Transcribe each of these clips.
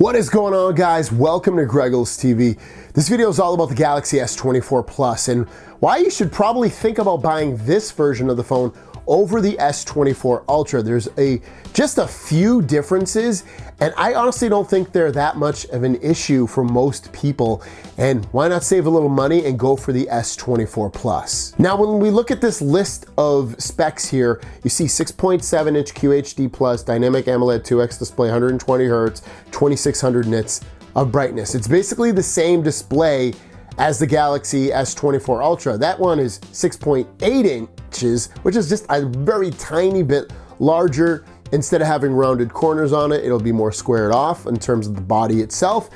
What is going on, guys? Welcome to Greggles TV. This video is all about the Galaxy S24 Plus and why you should probably think about buying this version of the phone over the S24 Ultra. There's just a few differences, and I honestly don't think they're that much of an issue for most people. And why not save a little money and go for the S24 Plus? Now, when we look at this list of specs here, you see 6.7-inch QHD Plus, Dynamic AMOLED 2X display, 120 Hz, 2600 nits of brightness. It's basically the same display as the Galaxy S24 Ultra. That one is 6.8 inches, which is just a very tiny bit larger. Instead of having rounded corners on it, it'll be more squared off in terms of the body itself.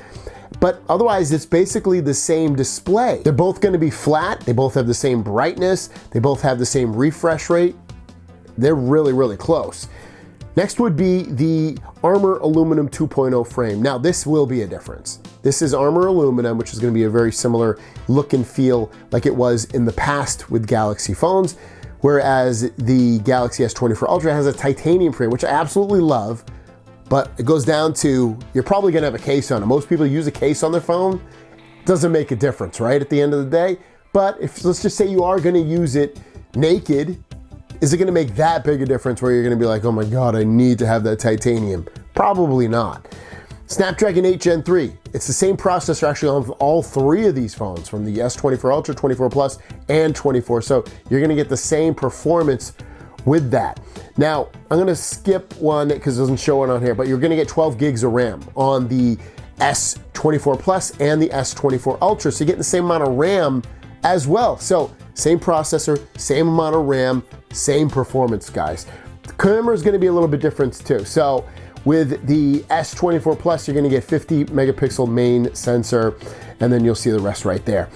But otherwise, it's basically the same display. They're both gonna be flat. They both have the same brightness. They both have the same refresh rate. They're really, really close. Next would be the Armor Aluminum 2.0 frame. Now, this will be a difference. This is Armor Aluminum, which is gonna be a very similar look and feel like it was in the past with Galaxy phones, whereas the Galaxy S24 Ultra has a titanium frame, which I absolutely love, but it goes down to, you're probably gonna have a case on it. Most people use a case on their phone. Doesn't make a difference, right, at the end of the day? But if, let's just say you are gonna use it naked, is it gonna make that big a difference where you're gonna be like, oh my God, I need to have that titanium? Probably not. Snapdragon 8 Gen 3. It's the same processor actually on all three of these phones, from the S24 Ultra, 24 Plus, and 24. So you're gonna get the same performance with that. Now, I'm gonna skip one because it doesn't show it on here, but you're gonna get 12 gigs of RAM on the S24 Plus and the S24 Ultra. So you're getting the same amount of RAM as well. So same processor, same amount of RAM, same performance, guys. The camera is gonna be a little bit different too. So with the S24 Plus, you're gonna get 50 megapixel main sensor, and then you'll see the rest right there.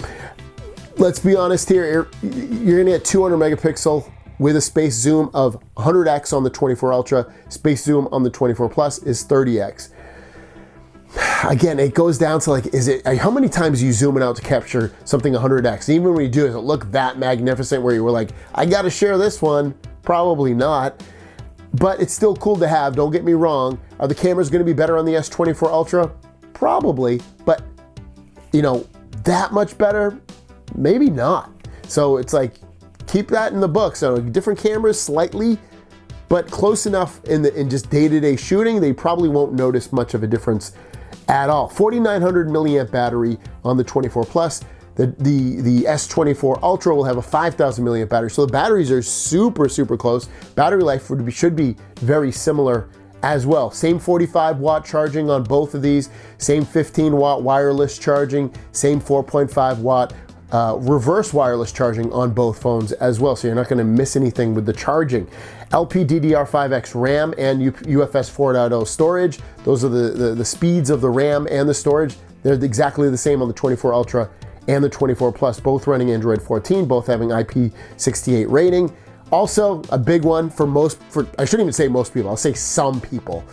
Let's be honest here, you're gonna get 200 megapixel with a space zoom of 100x on the 24 Ultra. Space zoom on the 24 Plus is 30x. Again, it goes down to like, how many times are you zooming out to capture something 100x? Even when you do, does it look that magnificent where you were like, I gotta share this one? Probably not. But it's still cool to have, don't get me wrong. Are the cameras gonna be better on the S24 Ultra? Probably, but you know, that much better? Maybe not. So it's like, keep that in the book. So different cameras slightly, but close enough in just day-to-day shooting, they probably won't notice much of a difference at all. 4,900 milliamp battery on the 24 Plus. The S24 Ultra will have a 5,000 milliamp battery. So the batteries are super, super close. Battery life should be very similar as well. Same 45 watt charging on both of these, same 15 watt wireless charging, same 4.5 watt reverse wireless charging on both phones as well. So you're not gonna miss anything with the charging. LPDDR5X RAM and UFS 4.0 storage. Those are the speeds of the RAM and the storage. They're exactly the same on the 24 Ultra and the 24 Plus, both running Android 14, both having IP68 rating. Also, a big one I shouldn't even say most people, I'll say some people.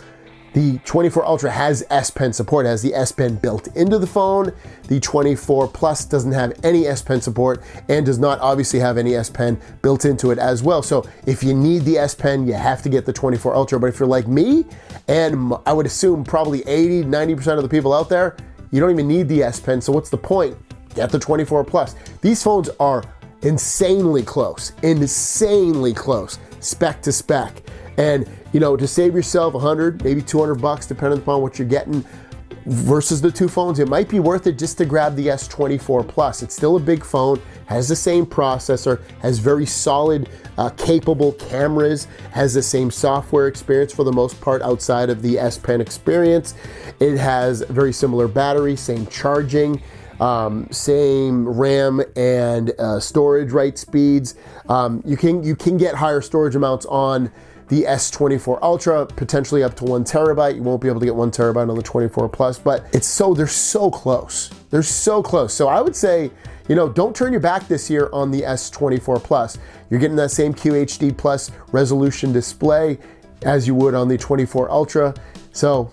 The 24 Ultra has S Pen support, has the S Pen built into the phone. The 24 Plus doesn't have any S Pen support and does not obviously have any S Pen built into it as well. So if you need the S Pen, you have to get the 24 Ultra. But if you're like me, and I would assume probably 80–90% of the people out there, you don't even need the S Pen, so what's the point? Get the 24 Plus. These phones are insanely close, spec to spec. And you know, to save yourself 100, maybe 200 bucks, depending upon what you're getting versus the two phones, it might be worth it just to grab the S24 Plus. It's still a big phone, has the same processor, has very solid, capable cameras, has the same software experience for the most part outside of the S Pen experience. It has very similar battery, same charging, same RAM and storage write speeds. You can get higher storage amounts on the S24 Ultra, potentially up to 1 terabyte. You won't be able to get 1 terabyte on the 24 Plus, but they're so close. They're so close. So I would say, you know, don't turn your back this year on the S24 Plus. You're getting that same QHD Plus resolution display as you would on the 24 Ultra. So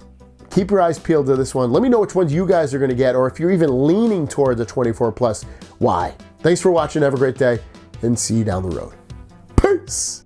keep your eyes peeled to this one. Let me know which ones you guys are gonna get, or if you're even leaning toward the 24 Plus, why? Thanks for watching, have a great day, and see you down the road. Peace.